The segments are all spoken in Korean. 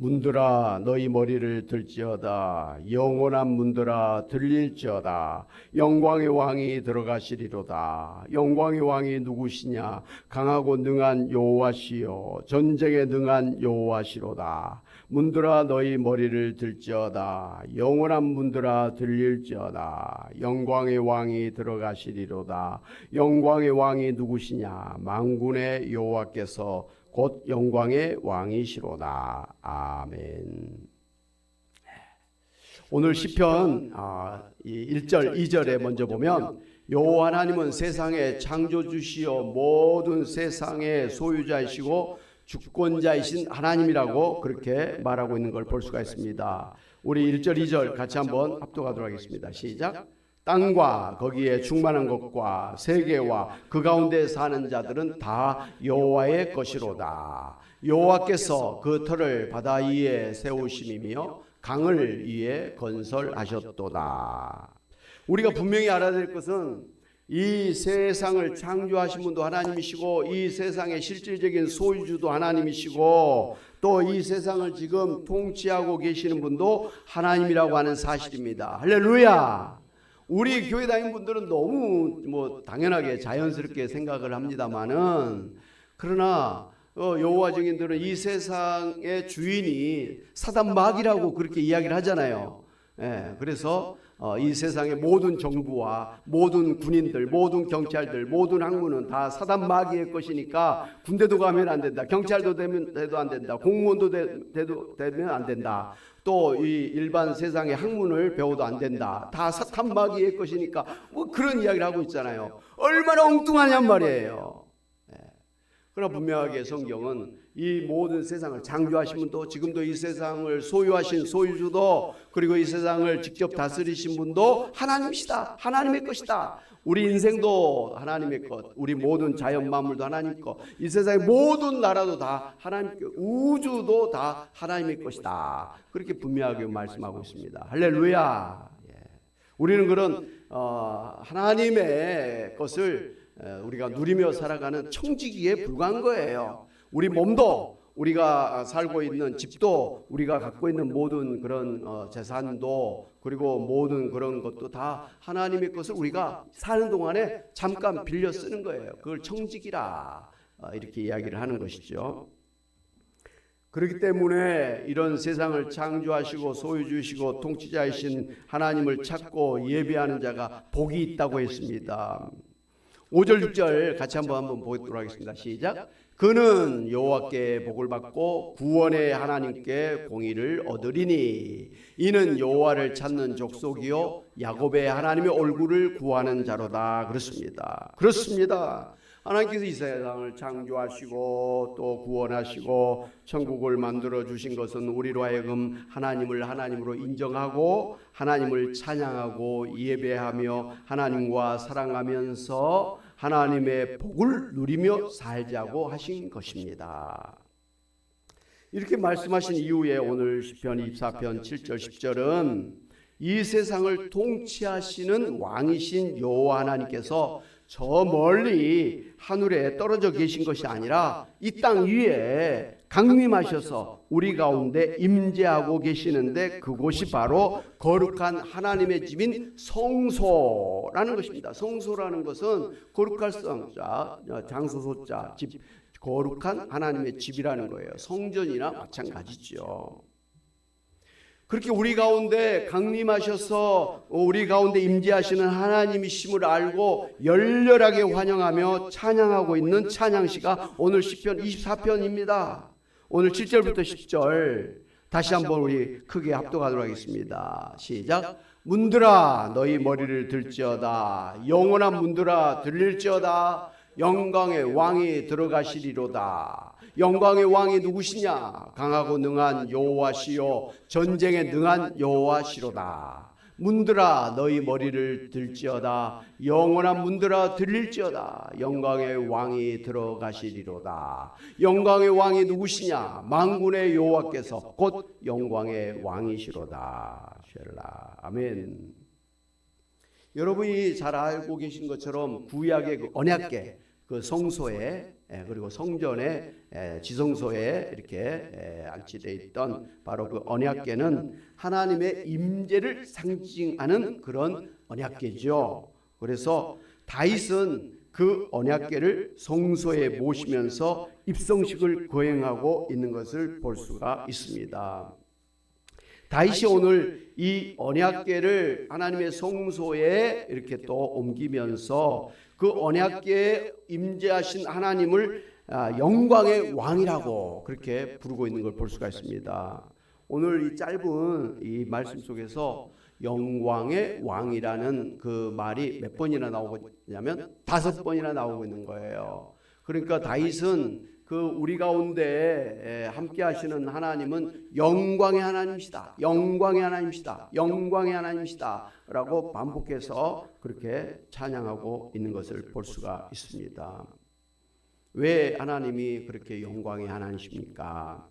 문들아 너희 머리를 들지어다. 영원한 문들아 들릴지어다. 영광의 왕이 들어가시리로다. 영광의 왕이 누구시냐? 강하고 능한 여호와시요 전쟁에 능한 여호와시로다. 문들아 너희 머리를 들지어다. 영원한 문들아 들릴지어다. 영광의 왕이 들어가시리로다. 영광의 왕이 누구시냐? 만군의 여호와께서 곧 영광의 왕이시로다. 아멘. 오늘 시편 1절 2절에 먼저 보면 여호와 하나님은 세상의 창조주시요 모든 세상의 소유자이시고 주권자이신 하나님이라고 그렇게 말하고 있는 걸 볼 수가 있습니다. 우리 1절 2절 같이 한번 합독하도록 하겠습니다. 시작. 땅과 거기에 충만한 것과 세계와 그 가운데 사는 자들은 다 여호와의 것이로다. 여호와께서 그 터를 바다 위에 세우심이며 강을 위에 건설하셨도다. 우리가 분명히 알아야 될 것은 이 세상을 창조하신 분도 하나님이시고 이 세상의 실질적인 소유주도 하나님이시고 또 이 세상을 지금 통치하고 계시는 분도 하나님이라고 하는 사실입니다. 할렐루야. 우리 교회 다니는 분들은 너무 당연하게 자연스럽게 생각을 합니다만은 그러나 여호와 증인들은 이 세상의 주인이 사단 마귀라고 그렇게 이야기를 하잖아요. 그래서 이 세상의 모든 정부와 모든 군인들, 모든 경찰들, 모든 학문은 다 사단 마귀의 것이니까 군대도 가면 안 된다. 경찰도 돼도 안 된다. 공무원도 되면 안 된다. 또 이 일반 세상의 학문을 배워도 안 된다. 다 사탄 마귀의 것이니까 그런 이야기를 하고 있잖아요. 얼마나 엉뚱하냔 말이에요. 그러나 분명하게 성경은 이 모든 세상을 창조하신 분도 지금도 이 세상을 소유하신 소유주도 그리고 이 세상을 직접 다스리신 분도 하나님이시다. 하나님의 것이다. 우리 인생도 하나님의 것, 우리 모든 자연 만물도 하나님 것, 이 세상의 모든 나라도 다 하나님 것, 우주도 다 하나님의 것이다. 그렇게 분명하게 말씀하고 있습니다. 할렐루야. 우리는 그런 하나님의 것을 우리가 누리며 살아가는 청지기에 불과한 거예요. 우리 몸도 우리가 살고 있는 집도 우리가 갖고 있는 모든 그런 재산도 그리고 모든 그런 것도 다 하나님의 것을 우리가 사는 동안에 잠깐 빌려 쓰는 거예요. 그걸 청지기라 이렇게 이야기를 하는 것이죠. 그렇기 때문에 이런 세상을 창조하시고 소유주시고 통치자이신 하나님을 찾고 예배하는 자가 복이 있다고 했습니다. 5절 6절 같이 한번 보도록 하겠습니다. 시작. 그는 여호와께 복을 받고 구원의 하나님께 공의를 얻으리니 이는 여호와를 찾는 족속이요 야곱의 하나님의 얼굴을 구하는 자로다. 그렇습니다. 하나님께서 이 세상을 창조하시고 또 구원하시고 천국을 만들어 주신 것은 우리로 하여금 하나님을 하나님으로 인정하고 하나님을 찬양하고 예배하며 하나님과 사랑하면서 하나님의 복을 누리며 살자고 하신 것입니다. 이렇게 말씀하신 이후에 오늘 시편 24편 7절 10절은 이 세상을 통치하시는 왕이신 여호와 하나님께서 저 멀리 하늘에 떨어져 계신 것이 아니라 이 땅 위에 강림하셔서 우리 가운데 임재하고 계시는데 그곳이 바로 거룩한 하나님의 집인 성소라는 것입니다. 성소라는 것은 거룩할 성자, 장소소자, 집, 거룩한 하나님의 집이라는 거예요. 성전이나 마찬가지죠. 그렇게 우리 가운데 강림하셔서 우리 가운데 임재하시는 하나님이심을 알고 열렬하게 환영하며 찬양하고 있는 찬양시가 오늘 시편 24편입니다. 오늘 7절부터 10절 다시 한번 우리 크게 합독하도록 하겠습니다. 시작. 문들아 너희 머리를 들지어다. 영원한 문들아 들릴지어다. 영광의 왕이 들어가시리로다. 영광의 왕이 누구시냐? 강하고 능한 여호와시요 전쟁에 능한 여호와시로다. 문들아 너희 머리를 들지어다. 영원한 문들아 들릴지어다. 영광의 왕이 들어가시리로다. 영광의 왕이 누구시냐? 만군의 여호와께서 곧 영광의 왕이시로다. 쉘라. 아멘. 여러분이 잘 알고 계신 것처럼 구약의 그 언약궤, 그 성소에 그리고 성전에 지성소에 이렇게 안치되어 있던 바로 그 언약궤는 하나님의 임재를 상징하는 그런 언약궤죠. 그래서 다윗은 그 언약궤를 성소에 모시면서 입성식을 거행하고 있는 것을 볼 수가 있습니다. 다윗이 오늘 이 언약궤를 하나님의 성소에 이렇게 또 옮기면서 그 언약궤에 임재하신 하나님을 영광의 왕이라고 그렇게 부르고 있는 걸 볼 수가 있습니다. 오늘 이 짧은 이 말씀 속에서 영광의 왕이라는 그 말이 몇 번이나 나오고 있냐면 5번이나 나오고 있는 거예요. 그러니까 다윗은 그 우리 가운데 함께 하시는 하나님은 영광의 하나님이시다. 영광의 하나님이시다. 영광의 하나님이시다. 라고 반복해서 그렇게 찬양하고 있는 것을 볼 수가 있습니다. 왜 하나님이 그렇게 영광의 하나님이십니까?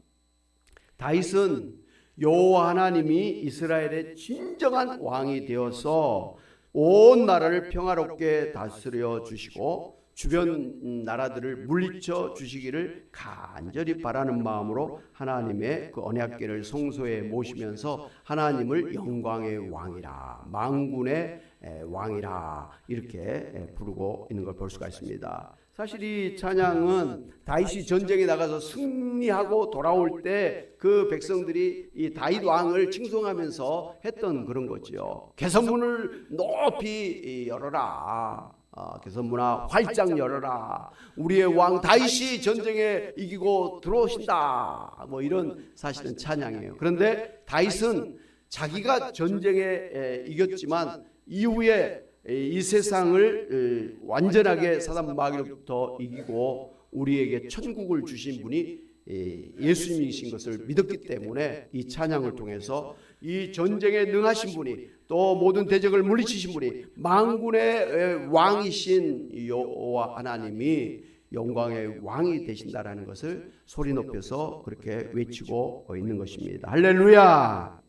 다윗은 여호와 하나님이 이스라엘의 진정한 왕이 되어서 온 나라를 평화롭게 다스려 주시고 주변 나라들을 물리쳐 주시기를 간절히 바라는 마음으로 하나님의 그 언약궤를 성소에 모시면서 하나님을 영광의 왕이라, 만군의 왕이라 이렇게 부르고 있는 걸 볼 수가 있습니다. 사실 이 찬양은 다윗이 전쟁에 나가서 승리하고 돌아올 때 그 백성들이 이 다윗 왕을 칭송하면서 했던 그런 거죠. 개선문을 높이 열어라. 개선문아 활짝 열어라. 우리의 왕 다윗이 전쟁에 이기고 들어오신다. 뭐 이런 사실은 찬양이에요. 그런데 다윗은 자기가 전쟁에 이겼지만 이후에 이 세상을 완전하게 사단 마귀로부터 이기고 우리에게 천국을 주신 분이 예수님이신 것을 믿었기 때문에 이 찬양을 통해서 이 전쟁에 능하신 분이 또 모든 대적을 물리치신 분이 만군의 왕이신 여호와 하나님이 영광의 왕이 되신다라는 것을 소리 높여서 그렇게 외치고 있는 것입니다. 할렐루야!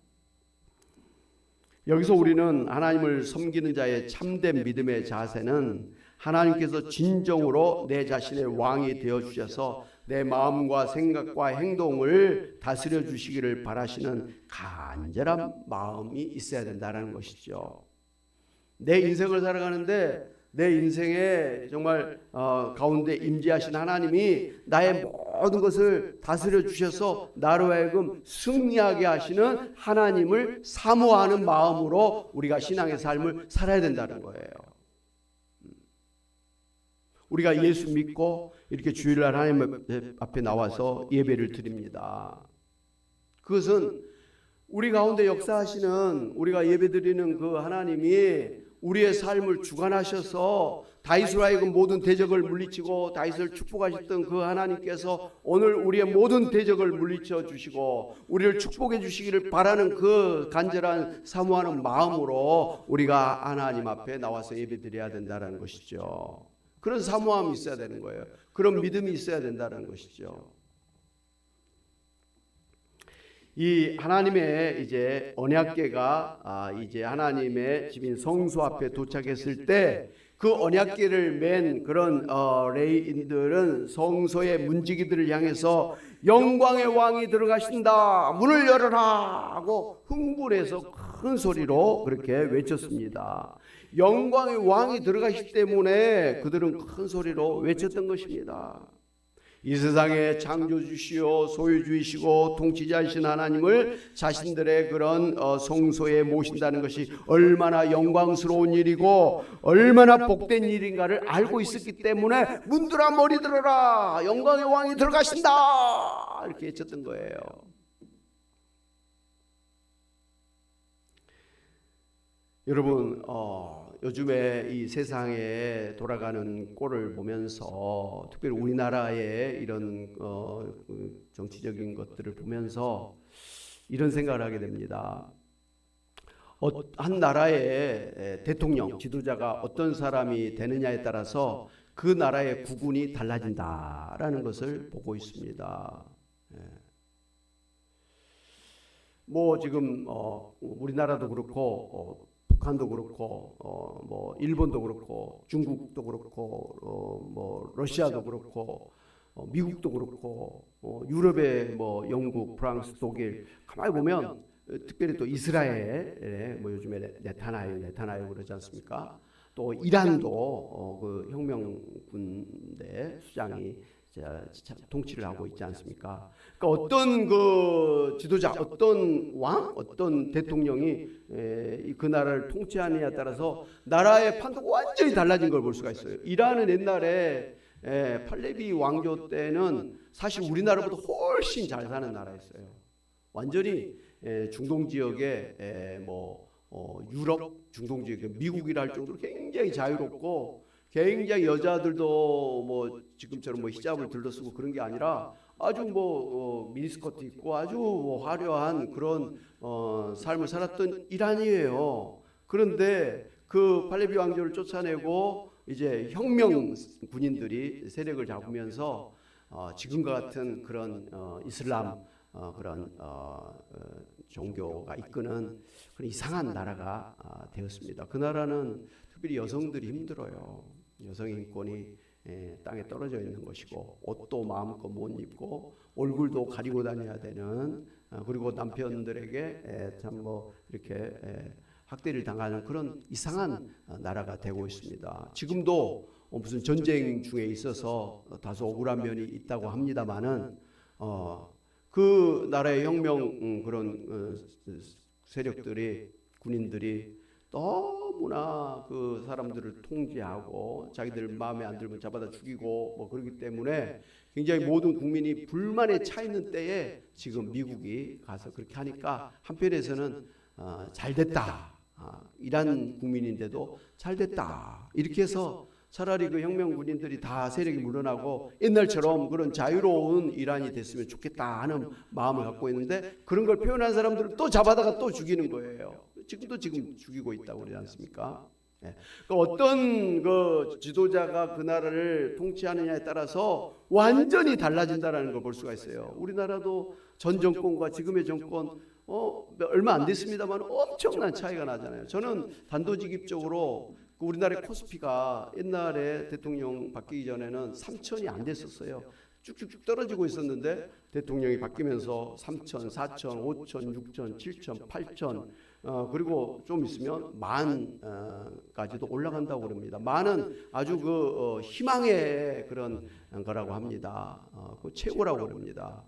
여기서 우리는 하나님을 섬기는 자의 참된 믿음의 자세는 하나님께서 진정으로 내 자신의 왕이 되어주셔서 내 마음과 생각과 행동을 다스려 주시기를 바라시는 간절한 마음이 있어야 된다는 것이죠. 내 인생을 살아가는데 내 인생에 정말 가운데 임재하신 하나님이 나의 모든 것을 다스려 주셔서 나로 하여금 승리하게 하시는 하나님을 사모하는 마음으로 우리가 신앙의 삶을 살아야 된다는 거예요. 우리가 예수 믿고 이렇게 주일날 하나님 앞에 나와서 예배를 드립니다. 그것은 우리 가운데 역사하시는 우리가 예배드리는 그 하나님이 우리의 삶을 주관하셔서 다윗으로 하여금 모든 대적을 물리치고 다윗을 축복하셨던 그 하나님께서 오늘 우리의 모든 대적을 물리쳐 주시고 우리를 축복해 주시기를 바라는 그 간절한 사모하는 마음으로 우리가 하나님 앞에 나와서 예배드려야 된다는 것이죠. 그런 사모함이 있어야 되는 거예요. 그런 믿음이 있어야 된다는 것이죠. 이 하나님의 이제 언약궤가 이제 하나님의 집인 성소 앞에 도착했을 때 그 언약궤를 맨 그런 레위인들은 성소의 문지기들을 향해서 영광의 왕이 들어가신다. 문을 열어라 하고 흥분해서 큰 소리로 그렇게 외쳤습니다. 영광의 왕이 들어가시기 때문에 그들은 큰 소리로 외쳤던 것입니다. 이 세상의 창조주시오 소유주이시고 통치자이신 하나님을 자신들의 그런 성소에 모신다는 것이 얼마나 영광스러운 일이고 얼마나 복된 일인가를 알고 있었기 때문에 문들아 머리 들어라 영광의 왕이 들어가신다 이렇게 외쳤던 거예요. 여러분 요즘에 이 세상에 돌아가는 꼴을 보면서 특별히 우리나라의 이런 정치적인 것들을 보면서 이런 생각을 하게 됩니다. 한 나라의 대통령, 지도자가 어떤 사람이 되느냐에 따라서 그 나라의 국운이 달라진다라는 것을 보고 있습니다. 뭐 지금 우리나라도 그렇고 북한도 그렇고 뭐 일본도 그렇고 중국도 그렇고 뭐 러시아도 그렇고 미국도 그렇고 유럽의 뭐 영국, 프랑스, 독일 가만히 보면 특별히 또 이스라엘 뭐 요즘에 네타냐후 그러지 않습니까? 또 이란도 그 혁명군대 수장이 통치를 하고 있지 않습니까? 그러니까 어떤 그 지도자, 어떤 왕, 어떤 대통령이 그 나라를 통치하느냐에 따라서 나라의 판도가 완전히 달라진 걸 볼 수가 있어요. 이란은 옛날에 팔레비 왕조 때는 사실 우리나라보다 훨씬 잘 사는 나라였어요. 완전히 중동 지역에 유럽 중동 지역, 미국이라 할 정도로 굉장히 자유롭고 굉장히 여자들도 뭐 지금처럼 뭐 히잡을 들러쓰고 그런 게 아니라 아주 미니스커트 입고 아주 화려한 그런 삶을 살았던 이란이에요. 그런데 그 팔레비 왕조를 쫓아내고 이제 혁명 군인들이 세력을 잡으면서 지금과 같은 그런 이슬람 그런 종교가 이끄는 그런 이상한 나라가 되었습니다. 그 나라는 특별히 여성들이 힘들어요. 여성 인권이 땅에 떨어져 있는 것이고 옷도 마음껏 못 입고 얼굴도 가리고 다녀야 되는 그리고 남편들에게 참 이렇게 학대를 당하는 그런 이상한 나라가 되고 있습니다. 지금도 무슨 전쟁 중에 있어서 다소 억울한 면이 있다고 합니다만은 그 나라의 혁명 그런 세력들이 군인들이 너무나 그 사람들을 통제하고 자기들 마음에 안 들면 잡아다 죽이고 뭐 그렇기 때문에 굉장히 모든 국민이 불만에 차 있는 때에 지금 미국이 가서 그렇게 하니까 한편에서는 잘 됐다. 이란 국민인데도 잘 됐다. 이렇게 해서 차라리 그 혁명 군인들이 다 세력이 물러나고 옛날처럼 그런 자유로운 이란이 됐으면 좋겠다 하는 마음을 갖고 있는데 그런 걸 표현한 사람들을 또 잡아다가 또 죽이는 거예요. 지금 죽이고 있다고 그러지 않습니까? 그러니까 어떤 그 지도자가 그 나라를 통치하느냐에 따라서 완전히 달라진다는 걸 볼 수가 있어요. 우리나라도 전 정권과 지금의 정권 얼마 안 됐습니다만 엄청난 차이가 나잖아요. 저는 단도직입적으로 우리나라의 코스피가 옛날에 대통령 바뀌기 전에는 3천이 안 됐었어요. 쭉쭉쭉 떨어지고 있었는데 대통령이 바뀌면서 3천, 4천, 5천, 6천, 7천, 8천 그리고 좀 있으면 만까지도 올라간다고 그럽니다. 만은 아주 그 희망의 그런 거라고 합니다. 그 최고라고 그럽니다.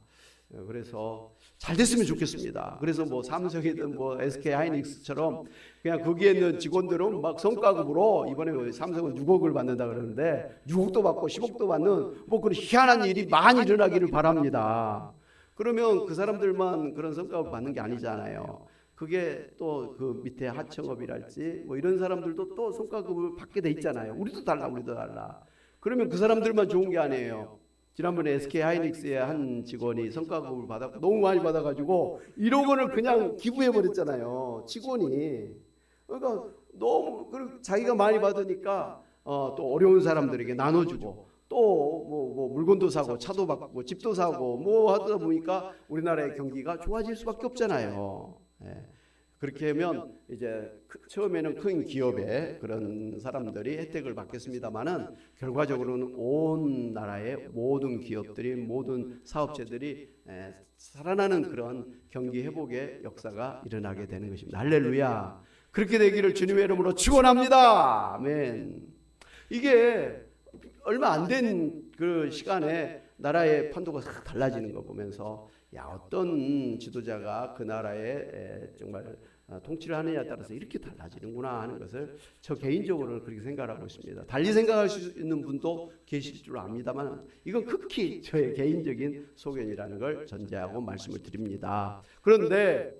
그래서 잘 됐으면 좋겠습니다. 그래서 뭐 삼성이든 뭐 SK 하이닉스처럼 그냥 거기에 있는 직원들은 막 성과급으로 이번에 삼성은 6억을 받는다 그러는데 6억도 받고 10억도 받는 뭐 그런 희한한 일이 많이 일어나기를 바랍니다. 그러면 그 사람들만 그런 성과급 받는 게 아니잖아요. 그게 또 그 밑에 하청업이랄지 뭐 이런 사람들도 또 성과급을 받게 돼 있잖아요. 우리도 달라. 그러면 그 사람들만 좋은 게 아니에요. 지난번에 SK 하이닉스의 한 직원이 성과급을 받았고 너무 많이 받아가지고 1억 원을 그냥 기부해버렸잖아요. 직원이. 그러니까 너무 자기가 많이 받으니까 또 어려운 사람들에게 나눠주고 또 뭐 물건도 사고 차도 바꾸고 집도 사고 뭐 하다 보니까 우리나라의 경기가 좋아질 수밖에 없잖아요. 그렇게 하면 이제 처음에는 큰 기업의 그런 사람들이 혜택을 받겠습니다만은 결과적으로는 온 나라의 모든 기업들이 모든 사업체들이 살아나는 그런 경기 회복의 역사가 일어나게 되는 것입니다. 할렐루야. 그렇게 되기를 주님의 이름으로 축원합니다. 아멘. 이게 얼마 안 된 그 시간에 나라의 판도가 달라지는 거 보면서 어떤 지도자가 그 나라에 정말 통치를 하느냐에 따라서 이렇게 달라지는구나 하는 것을 저 개인적으로는 그렇게 생각하고 있습니다. 달리 생각할 수 있는 분도 계실 줄 압니다만 이건 극히 저의 개인적인 소견이라는 걸 전제하고 말씀을 드립니다. 그런데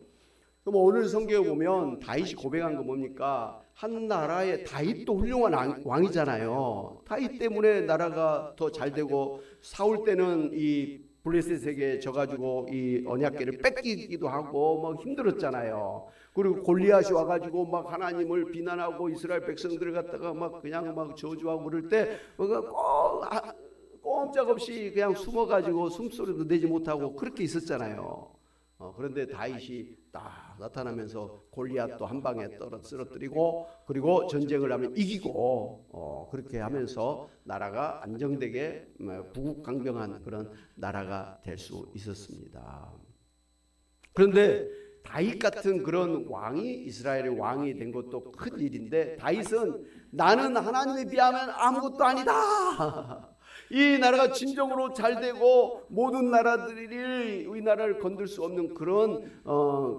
오늘 성경에 보면 다윗이 고백한 거 뭡니까? 한 나라의 다윗도 훌륭한 왕이잖아요. 다윗 때문에 나라가 더 잘 되고 사울 때는 이 블레셋에게 져가지고 이 언약궤를 뺏기기도 하고 막 힘들었잖아요. 그리고 골리앗이 와가지고 막 하나님을 비난하고 이스라엘 백성들을 갖다가 막 그냥 막 저주하고 그럴 때 꼼짝없이 그냥 숨어가지고 숨소리도 내지 못하고 그렇게 있었잖아요. 그런데 다윗이 딱 나타나면서 골리앗도 한 방에 쓰러뜨리고 그리고 전쟁을 하면 이기고 그렇게 하면서 나라가 안정되게 부국강병한 그런 나라가 될 수 있었습니다. 그런데 다윗 같은 그런 왕이 이스라엘의 왕이 된 것도 큰 일인데 다윗은 나는 하나님에 비하면 아무것도 아니다. 이 나라가 진정으로 잘 되고 모든 나라들이 이 나라를 건들 수 없는 그런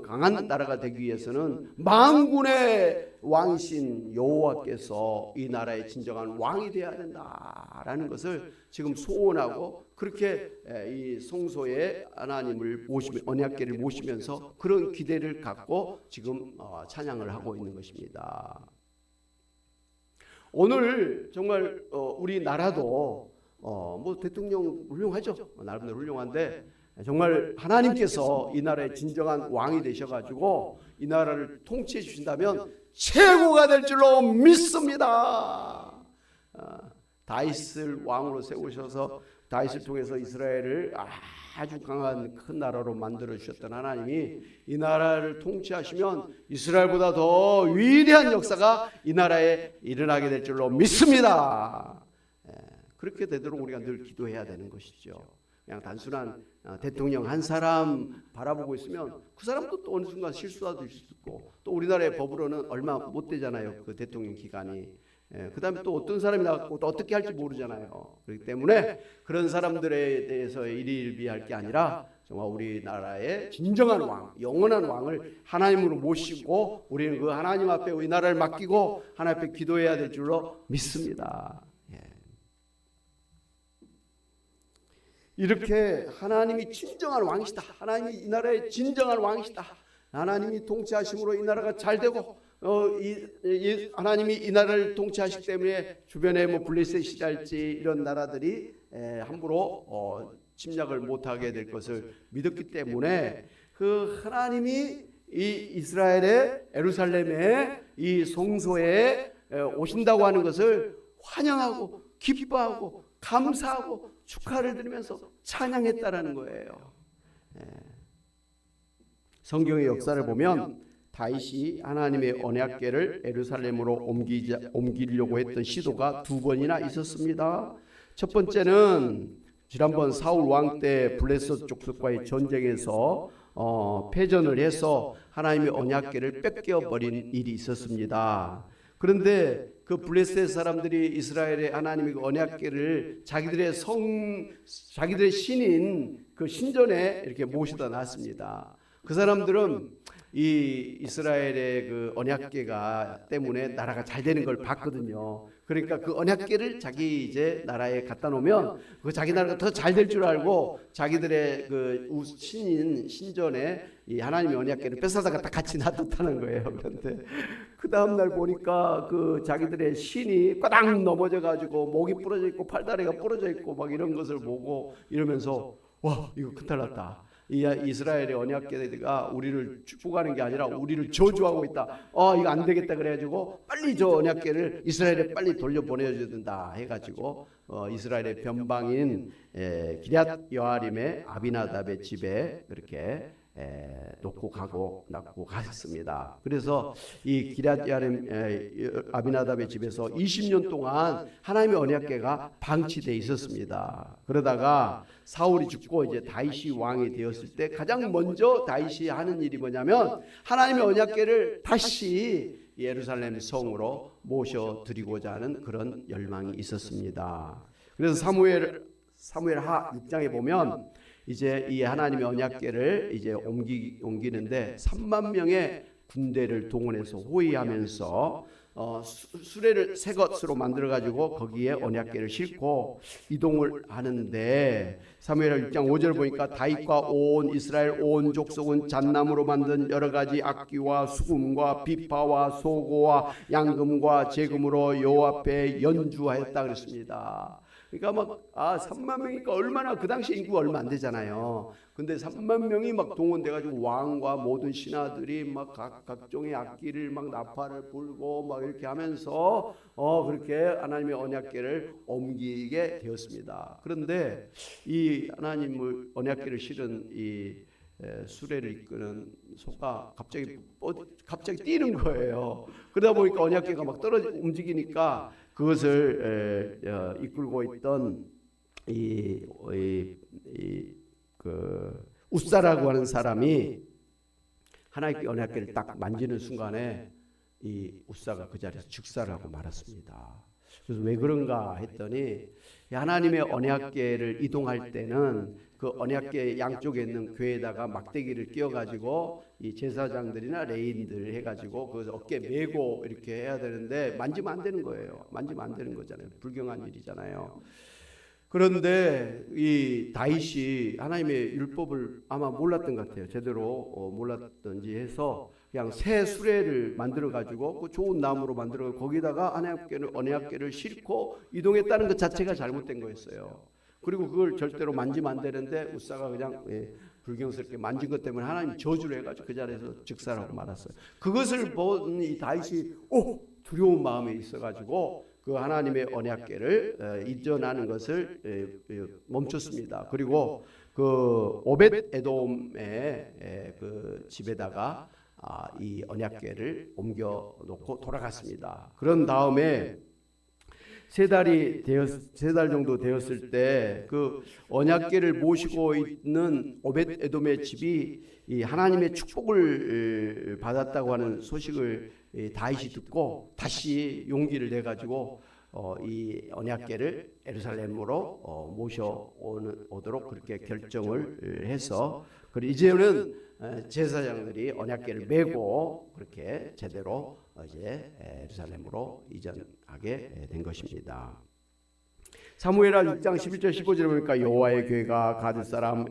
강한 나라가 되기 위해서는 만군의 왕이신 여호와께서 이 나라의 진정한 왕이 되어야 된다라는 것을 지금 소원하고 그렇게 이 성소에 하나님을 언약궤를 모시면서 그런 기대를 갖고 지금 찬양을 하고 있는 것입니다. 오늘 정말 우리나라도 뭐 대통령 훌륭하죠. 나름대로 훌륭한데 정말 하나님께서 이 나라의 진정한 왕이 되셔가지고 이 나라를 통치해 주신다면 최고가 될 줄로 믿습니다. 다윗을 왕으로 세우셔서 다윗을 통해서 이스라엘을 아주 강한 큰 나라로 만들어 주셨던 하나님이 이 나라를 통치하시면 이스라엘보다 더 위대한 역사가 이 나라에 일어나게 될 줄로 믿습니다. 그렇게 되도록 우리가 늘 기도해야 되는 것이죠. 그냥 단순한 대통령 한 사람 바라보고 있으면 그 사람도 또 어느 순간 실수할 수 있고 또 우리나라의 법으로는 얼마 못 되잖아요. 그 대통령 기간이. 그 다음에 또 어떤 사람이 나왔고 또 어떻게 할지 모르잖아요. 그렇기 때문에 그런 사람들에 대해서 일희일비할 게 아니라 정말 우리나라의 진정한 왕, 영원한 왕을 하나님으로 모시고 우리는 그 하나님 앞에 우리 나라를 맡기고 하나님 앞에 기도해야 될 줄로 믿습니다. 이렇게 하나님이 진정한 왕이시다. 하나님이 이 나라의 진정한 왕이시다. 하나님이 통치하심으로 이 나라가 잘 되고 하나님이 이 나라를 통치하시기 때문에 주변에 뭐 블레셋이랄지 이런 나라들이 함부로 침략을 못하게 될 것을 믿었기 때문에 그 하나님이 이 이스라엘의 예루살렘의 이 성소에 오신다고 하는 것을 환영하고 기뻐하고 감사하고 축하를 드리면서 찬양했다라는 거예요. 성경의 역사를 보면 다윗이 하나님의 언약궤를 예루살렘으로 옮기려고 했던 시도가 두 번이나 있었습니다. 첫 번째는 지난번 사울 왕 때 블레셋 족속과의 전쟁에서 패전을 해서 하나님의 언약궤를 뺏겨버린 일이 있었습니다. 그런데 그 블레셋 사람들이 이스라엘의 하나님의 언약궤를 자기들의 신인 그 신전에 이렇게 모시다 놨습니다. 그 사람들은 이 이스라엘의 그 언약궤가 때문에 나라가 잘 되는 걸 봤거든요. 그러니까 그 언약궤를 자기 이제 나라에 갖다 놓으면 그 자기 나라가 더 잘 될 줄 알고 자기들의 그 신인 신전에 이 하나님의 언약궤를 뺏어다가 딱 같이 놔뒀다는 거예요. 그런데 그 다음 날 보니까 그 자기들의 신이 꽈당 넘어져 가지고 목이 부러져 있고 팔다리가 부러져 있고 막 이런 것을 보고 이러면서 와 이거 큰탈 났다. 이 이스라엘의 언약궤가 우리를 축복하는 게 아니라 우리를 저주하고 있다. 이거 안 되겠다 그래가지고 빨리 저 언약궤를 이스라엘에 빨리 돌려보내줘야 된다 해가지고 이스라엘의 변방인 기럇 여아림의 아비나답의 집에 그렇게 놓고 갔습니다. 그래서 이 기럇 여아림 아비나답의 집에서 20년 동안 하나님의 언약궤가 방치되어 있었습니다. 그러다가 사울이 죽고 이제 다윗이 왕이 되었을 때 가장 먼저 다윗이 하는 일이 뭐냐면 하나님의 언약궤를 다시 예루살렘 성으로 모셔드리고자 하는 그런 열망이 있었습니다. 그래서 사무엘하 6장에 보면 이제 이 하나님의 언약궤를 이제 옮기는데 3만 명의 군대를 동원해서 호위하면서 수레를 새 것으로 만들어 가지고 거기에 언약궤를 싣고 이동을 하는데 사무엘하 6장 5절 보니까 다윗과 온 이스라엘 온 족속은 잣나무로 만든 여러 가지 악기와 수금과 비파와 소고와 양금과 제금으로 여호와 앞에 연주하였다 그랬습니다. 그러니까 막 3만 명이니까 얼마나 그 당시 인구가 얼마 안 되잖아요. 근데 3만 명이 막 동원돼 가지고 왕과 모든 신하들이 막 각종의 악기를 막 나팔을 불고 막 이렇게 하면서 그렇게 하나님의 언약궤를 옮기게 되었습니다. 그런데 이 하나님의 언약궤를 실은 이 수레를 이끄는 소가 갑자기 뛰는 거예요. 그러다 보니까 언약궤가 막 움직이니까 그것을 이끌고 있던 그 웃사라고 하는 사람이 하나님께 언약궤를 딱 만지는 순간에 이 웃사가 그 자리에서 즉사를 하고 말았습니다. 그래서 왜 그런가 했더니 하나님의 언약궤를 이동할 때는 그 언약궤 양쪽에 있는 궤에다가 막대기를 끼워가지고 이 제사장들이나 레인들 해가지고 그 어깨 메고 이렇게 해야 되는데 만지면 안 되는 거예요. 만지면 안 되는 거잖아요. 불경한 일이잖아요. 그런데 이 다윗이 하나님의 율법을 아마 몰랐던 것 같아요. 제대로 몰랐던지 해서 그냥 새 수레를 만들어 가지고 그 좋은 나무로 만들어 거기다가 하나님께는 언약궤를 싣고 이동했다는 것 자체가 잘못된 거였어요. 그리고 그걸 절대로 만지면 안 되는데 웃사가 그냥 불경스럽게 만진 것 때문에 하나님이 저주를 해가지고 그 자리에서 즉사라고 말았어요. 그것을 본 이 다윗이 두려운 마음에 있어가지고 그 하나님의 언약궤를 이전하는 것을 멈췄습니다. 그리고 그 오벳 에돔의 그 집에다가 이 언약궤를 옮겨 놓고 돌아갔습니다. 그런 다음에 세 달 정도 되었을 때 그 언약궤를 모시고 있는 오벳 에돔의 집이 이 하나님의 축복을 받았다고 하는 소식을 다윗이 듣고 다시 용기를 내 가지고 이 언약궤를 예루살렘으로 모셔오도록 그렇게 결정을 해서 그리고 이제는 제사장들이 언약궤를 메고 그렇게 제대로 이제 예루살렘으로 이전하게 된 것입니다. 사무엘하 6장 11절 15절에 보니까 여호와의 궤가 가드 사람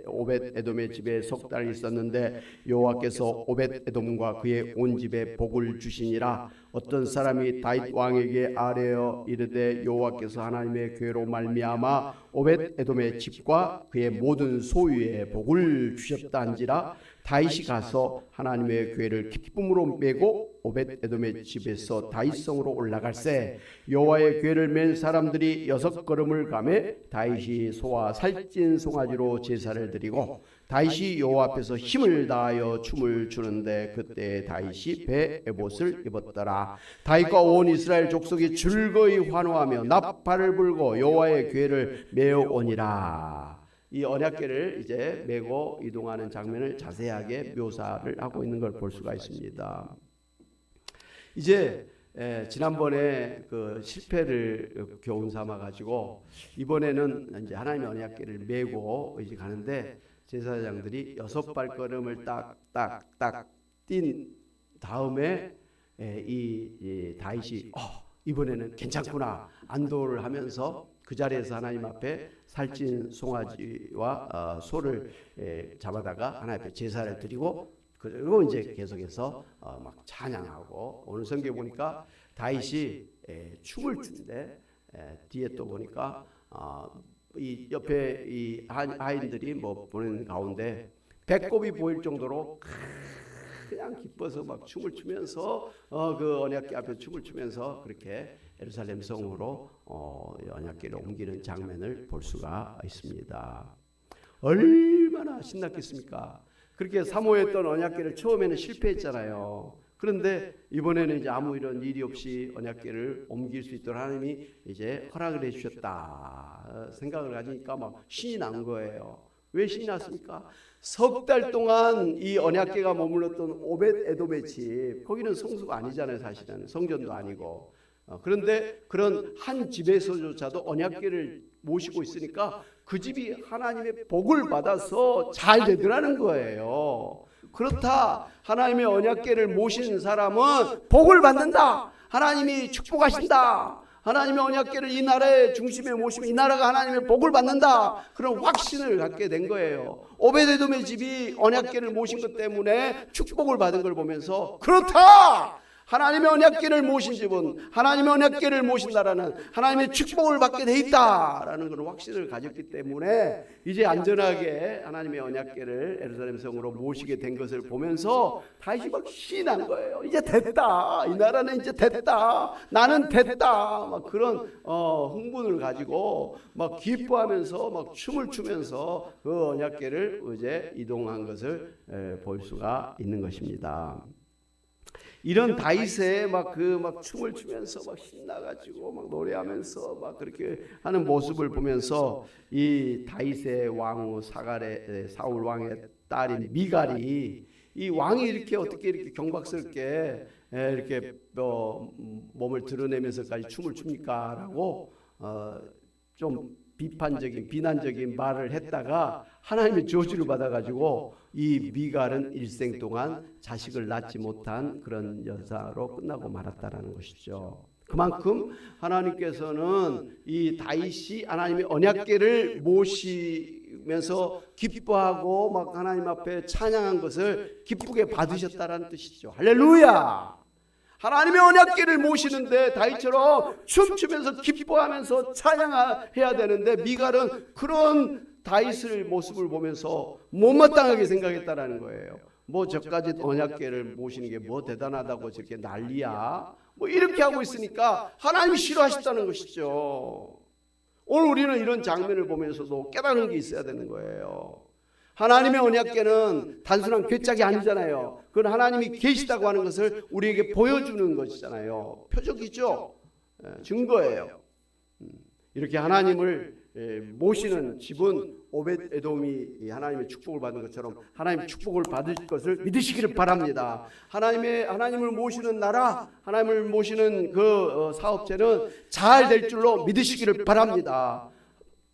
오벳 에돔의 집에 석 달 있었는데 여호와께서 오벳 에돔과 그의 온 집에 복을 주시니라. 어떤 사람이 다윗 왕에게 아뢰어 이르되 여호와께서 하나님의 궤로 말미암아 오벳 에돔의 집과 그의 모든 소유에 복을 주셨다한지라. 다윗이 가서 하나님의 궤를 기쁨으로 메고 오벳 에돔의 집에서 다윗성으로 올라갈새 여호와의 궤를 맨 사람들이 6걸음을 가매 다윗이 소와 살찐 송아지로 제사를 드리고 다윗이 여호와 앞에서 힘을 다하여 춤을 추는데 그때 다윗이 배 에봇을 입었더라. 다윗과 온 이스라엘 족속이 즐거이 환호하며 나팔을 불고 여호와의 궤를 메어오니라. 이 언약궤를 이제 메고 이동하는 장면을 자세하게 묘사를 하고 있는 걸 볼 수가 있습니다. 이제 지난번에 그 실패를 교훈 삼아 가지고 이번에는 이제 하나님의 언약궤를 메고 이제 가는데 제사장들이 6발걸음을 딱딱딱 뛴 다음에 이 다윗이 이번에는 괜찮구나 안도를 하면서 그 자리에서 하나님 앞에 살찐 송아지와 소를 잡아다가 하나님 앞에 제사를 드리고 그리고 이제 계속해서 막 찬양하고 오늘 성경 보니까 다윗이 춤을 추는데 뒤에 또 보니까 이 옆에 이 아이들이 뭐 보는 가운데 배꼽이 보일 정도로 그냥 기뻐서 막 춤을 추면서 그 언약궤 앞에 춤을 추면서 그렇게 예루살렘 성으로 언약궤를 옮기는 장면을 볼 수가 있습니다. 얼마나 신났겠습니까? 그렇게 사모했던 언약궤를 처음에는 실패했잖아요. 그런데 이번에는 이제 아무 이런 일이 없이 언약궤를 옮길 수 있도록 하나님이 이제 허락을 해주셨다 생각을 가지니까 막 신이 난 거예요. 왜 신이 났습니까? 석 달 동안 이 언약궤가 머물렀던 오벳 에돔의 집, 거기는 성수가 아니잖아요. 사실은 성전도 아니고. 그런데 그런 한 집에서조차도 언약궤를 모시고 있으니까 그 집이 하나님의 복을 받아서 잘 되더라는 거예요. 그렇다. 하나님의 언약궤를 모신 사람은 복을 받는다. 하나님이 축복하신다. 하나님의 언약궤를 이 나라의 중심에 모시면 이 나라가 하나님의 복을 받는다. 그런 확신을 갖게 된 거예요. 오벳에돔의 집이 언약궤를 모신 것 때문에 축복을 받은 걸 보면서 그렇다. 하나님의 언약궤를 모신 집은 하나님의 언약궤를 모신 나라는 하나님의 축복을 받게 돼 있다라는 그런 확신을 가졌기 때문에 이제 안전하게 하나님의 언약궤를 예루살렘 성으로 모시게 된 것을 보면서 다시 막 신이 난 거예요. 이제 됐다. 이 나라는 이제 됐다. 나는 됐다. 막 그런 흥분을 가지고 막 기뻐하면서 막 춤을 추면서 그 언약궤를 이제 이동한 것을 볼 수가 있는 것입니다. 이런 다윗의 막 춤을 추면서 막 신나가지고 막 노래하면서 막 그렇게 하는 모습을 보면서 이 다윗의 왕후 사울 왕의 딸인 미갈이 이 왕이 이렇게 어떻게 이렇게 경박스럽게 이렇게 몸을 드러내면서까지 춤을 춥니까라고 좀 비난적인 말을 했다가 하나님의 저주를 받아가지고 이 미갈은 일생 동안 자식을 낳지 못한 그런 여자로 끝나고 말았다라는 것이죠. 그만큼 하나님께서는 이 다윗이 하나님의 언약궤를 모시면서 기뻐하고 막 하나님 앞에 찬양한 것을 기쁘게 받으셨다라는 뜻이죠. 할렐루야! 하나님의 언약궤를 모시는데 다윗처럼 춤추면서 기뻐하면서 찬양해야 되는데 미갈은 그런 다윗의 모습을 보면서 못마땅하게 생각했다라는 거예요. 뭐 저까지 언약궤를 모시는 게 뭐 대단하다고 저렇게 난리야. 뭐 이렇게 하고 있으니까 하나님이 싫어하셨다는 것이죠. 오늘 우리는 이런 장면을 보면서도 깨달은 게 있어야 되는 거예요. 하나님의 언약궤는 단순한 괴짝이 아니잖아요. 그건 하나님이 계시다고 하는 것을 우리에게 보여주는 것이잖아요. 표적이죠. 증거예요. 이렇게 하나님을 모시는 집은 오벳에돔이 하나님의 축복을 받은 것처럼 하나님의 축복을 받을 것을 믿으시기를 바랍니다. 하나님을 모시는 나라, 하나님을 모시는 그 사업체는 잘 될 줄로 믿으시기를 바랍니다.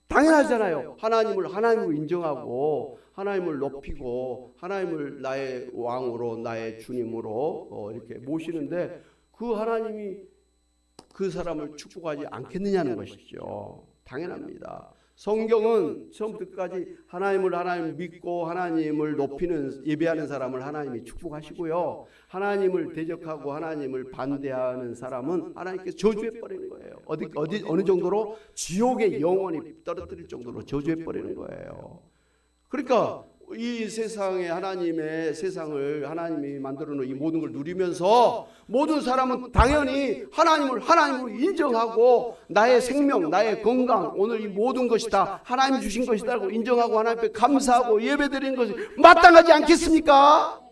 당연하잖아요. 하나님으로 인정하고 하나님을 높이고 하나님을 나의 왕으로 나의 주님으로 이렇게 모시는데 그 하나님이 그 사람을 축복하지 않겠느냐는 것이죠. 당연합니다. 성경은 처음부터 끝까지 하나님을 믿고 하나님을 높이는 예배하는 사람을 하나님이 축복하시고요. 하나님을 대적하고 하나님을 반대하는 사람은 하나님께서 저주해 버리는 거예요. 어느 정도로 지옥에 영원히 떨어뜨릴 정도로 저주해 버리는 거예요. 그러니까 이 세상에 하나님의 세상을 하나님이 만들어 놓은 이 모든 걸 누리면서 모든 사람은 당연히 하나님으로 인정하고 나의 생명, 나의 건강, 오늘 이 모든 것이 다 하나님이 주신 것이다라고 인정하고 하나님 앞에 감사하고 예배드리는 것이 마땅하지 않겠습니까?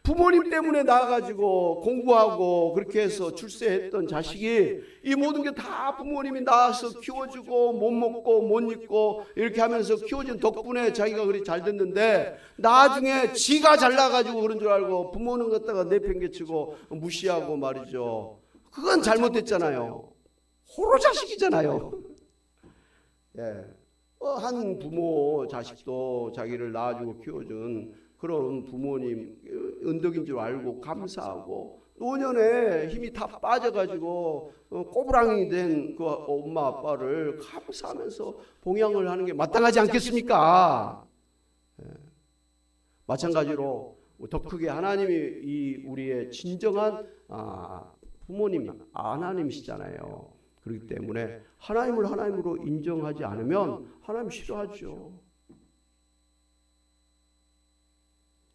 부모님 때문에 나와가지고 공부하고 그렇게 해서 출세했던 자식이 이 모든 게 다 부모님이 낳아서 키워주고 못 먹고 못 입고 이렇게 하면서 키워준 덕분에 자기가 그리 잘 됐는데 나중에 지가 잘나가지고 그런 줄 알고 부모는 갖다가 내팽개치고 무시하고 말이죠. 그건 잘못됐잖아요. 호로자식이잖아요. 예. 한 부모 자식도 자기를 낳아주고 키워준 그런 부모님 은덕인 줄 알고 감사하고 노년에 힘이 다 빠져가지고 꼬부랑이 된 그 엄마 아빠를 감사하면서 봉양을 하는 게 마땅하지 않겠습니까? 마찬가지로 더 크게 하나님이 이 우리의 진정한 부모님 하나님이시잖아요. 그렇기 때문에 하나님으로 인정하지 않으면 하나님 싫어하죠.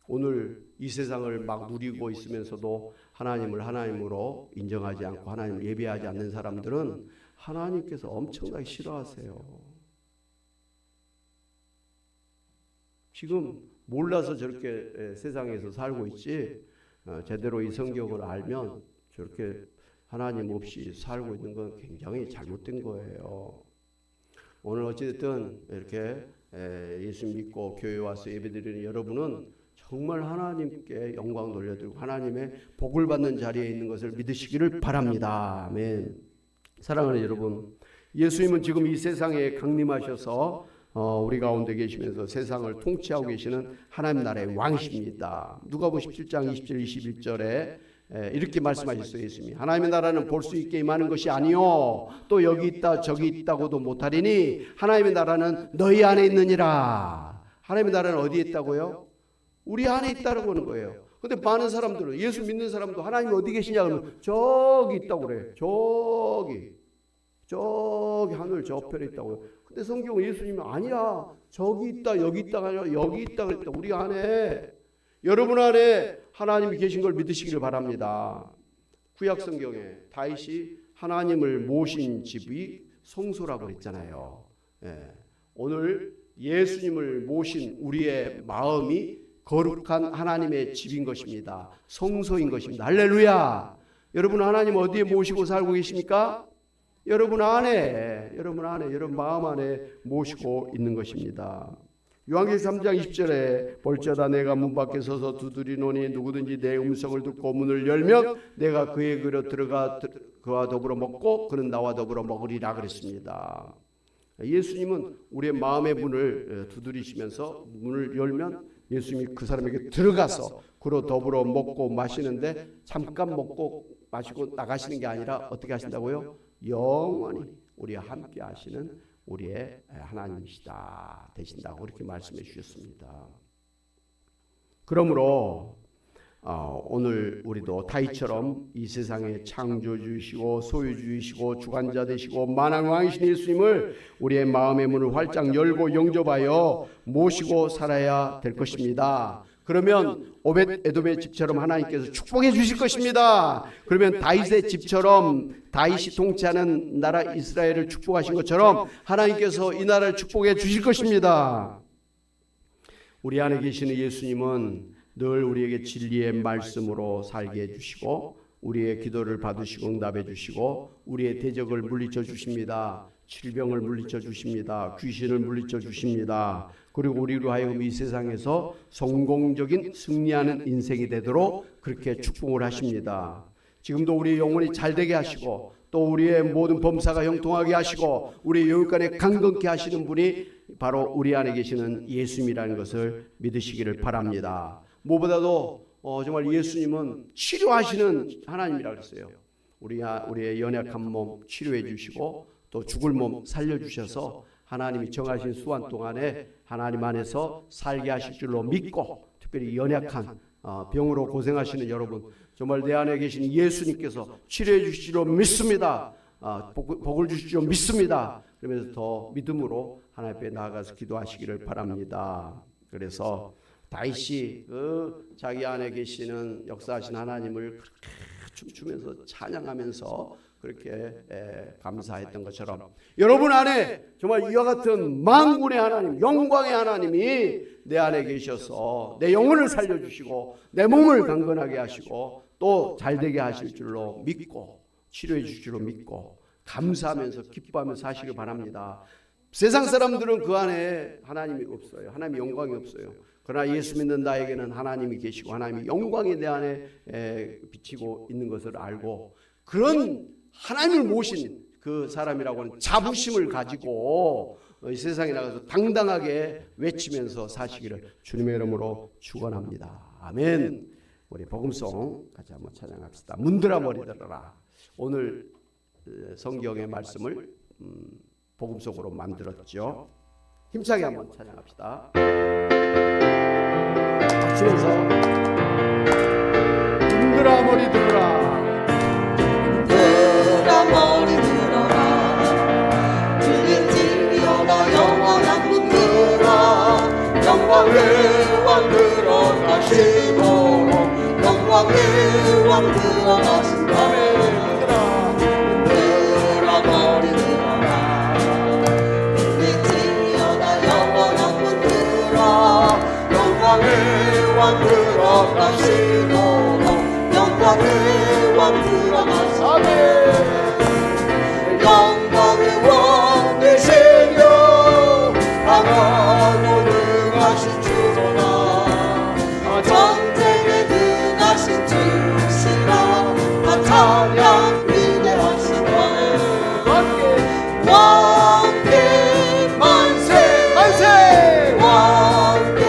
오늘 이 세상을 막 누리고 있으면서도 하나님을 하나님으로 인정하지 않고 하나님을 예배하지 않는 사람들은 하나님께서 엄청나게 싫어하세요. 지금 몰라서 저렇게 세상에서 살고 있지 제대로 이 성경을 알면 저렇게 하나님 없이 살고 있는 건 굉장히 잘못된 거예요. 오늘 어찌됐든 이렇게 예수 믿고 교회 와서 예배드리는 여러분은 정말 하나님께 영광 돌려드리고 하나님의 복을 받는 자리에 있는 것을 믿으시기를 바랍니다. 아멘. 사랑하는 여러분, 예수님은 지금 이 세상에 강림하셔서 우리 가운데 계시면서 세상을 통치하고 계시는 하나님 나라의 왕이십니다. 누가복음 17장 20절 21절에 이렇게 말씀하셨어요. 예수님이 하나님의 나라는 볼 수 있게 임하는 것이 아니요 또 여기 있다 저기 있다고도 못하리니 하나님의 나라는 너희 안에 있느니라. 하나님의 나라는 어디에 있다고요? 우리 안에 있다고 하는 거예요. 근데 많은 사람들은, 예수 믿는 사람도 하나님 어디 계시냐 그러면 저기 있다고 그래. 저기 하늘 저편에 있다고. 근데 성경은 예수님이 아니야, 저기 있다 여기 있다가 아니라 여기 있다 그랬다. 우리 안에, 여러분 안에 하나님이 계신 걸 믿으시기를 바랍니다. 구약 성경에 다윗이 하나님을 모신 집이 성소라고 했잖아요. 오늘 예수님을 모신 우리의 마음이 거룩한 하나님의 집인 것입니다. 성소인 것입니다. 할렐루야. 여러분 하나님 어디에 모시고 살고 계십니까? 여러분 안에, 여러분 마음 안에 모시고 있는 것입니다. 요한계시록 3장 20절에 볼지어다 내가 문 밖에 서서 두드리노니 누구든지 내 음성을 듣고 문을 열면 내가 그의 귀로 들어가 그와 더불어 먹고 그는 나와 더불어 먹으리라 그랬습니다. 예수님은 우리의 마음의 문을 두드리시면서 문을 열면 예수님이 그 사람에게 들어가서 그로 더불어 먹고 마시는데, 잠깐 먹고 마시고 나가시는 게 아니라 어떻게 하신다고요? 영원히 우리와 함께 하시는 우리의 하나님이시다 되신다고 그렇게 말씀해 주셨습니다. 그러므로 오늘 우리도 다윗처럼 이 세상의 창조주이시고 소유주이시고 주관자 되시고 만왕의 왕이신 예수님을 우리의 마음의 문을 활짝 열고 영접하여 모시고 살아야 될 것입니다. 그러면 오벳 에돔의 집처럼 하나님께서 축복해 주실 것입니다. 그러면 다윗의 집처럼 다윗이 통치하는 나라 이스라엘을 축복하신 것처럼 하나님께서 이 나라를 축복해 주실 것입니다. 우리 안에 계시는 예수님은 늘 우리에게 진리의 말씀으로 살게 해주시고 우리의 기도를 받으시고 응답해 주시고 우리의 대적을 물리쳐 주십니다. 질병을 물리쳐 주십니다. 귀신을 물리쳐 주십니다. 그리고 우리로 하여금 이 세상에서 성공적인 승리하는 인생이 되도록 그렇게 축복을 하십니다. 지금도 우리의 영혼이 잘되게 하시고 또 우리의 모든 범사가 형통하게 하시고 우리의 영육간에 강건케 하시는 분이 바로 우리 안에 계시는 예수님이라는 것을 믿으시기를 바랍니다. 무엇보다도 정말 예수님은 치료하시는 하나님이라고 했어요. 우리의 연약한 몸 치료해 주시고 또 죽을 몸 살려주셔서 하나님이 정하신 수완 동안에 하나님 안에서 살게 하실 줄로 믿고, 특별히 연약한 병으로 고생하시는 여러분, 정말 내 안에 계신 예수님께서 치료해 주실 줄로 믿습니다. 복을 주실 줄로 믿습니다. 그러면서 더 믿음으로 하나님 앞에 나아가서 기도하시기를 바랍니다. 그래서 다윗이 자기 안에 계시는 역사하신 하나님을 그렇게 춤추면서 찬양하면서 그렇게 감사했던 것처럼 여러분 안에 정말 이와 같은 만군의 하나님, 영광의 하나님이 내 안에 계셔서 내 영혼을 살려주시고 내 몸을 강건하게 하시고 또 잘되게 하실 줄로 믿고 치료해 주실 줄로 믿고 감사하면서 기뻐하면서 사시길 바랍니다. 세상 사람들은 그 안에 하나님이 없어요. 하나님의 영광이 없어요. 그러나 예수 믿는 나에게는 하나님이 계시고 하나님의 영광이 내 안에 비치고 있는 것을 알고 그런 하나님을 모신 그 사람이라고 하는 자부심을 가지고 이 세상에 나가서 당당하게 외치면서 사시기를 주님의 이름으로 축원합니다. 아멘. 우리 복음송 같이 한번 찬양합시다. 문들아 머리들어라. 오늘 성경의 말씀을 복음송으로 만들었죠. 힘차게 한번 찬양합시다. 박수면서 문들아 머리 들어라. 문들아 머리 들어라. 주님 진리여라. 영원한 문 들어. 영광의 왕 들어가시고 영광의 왕 들어가신다. 문들아 머리 들어라. 주님 진리여라. 영원한 문 들어. 영광의 왕 들어가시고 영광의 왕 들어가시고 영광의 왕 되시며 강하고 능하신 주로다. 전쟁에 능하신 주시라. 찬양 위대하신 왕께 만세 만세 왕께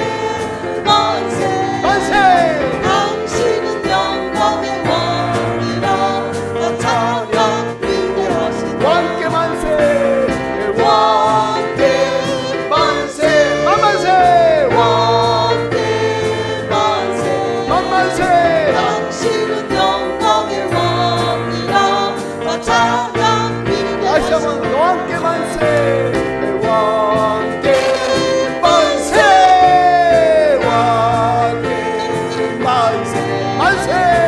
만세 만세. 당신은 영광의 왕이라. 찬양 위대하신 왕께 만세. 와 찬양 기름 다시 한번 너와 함께 만세 너와 함께 만세 너와 함께 만세 만세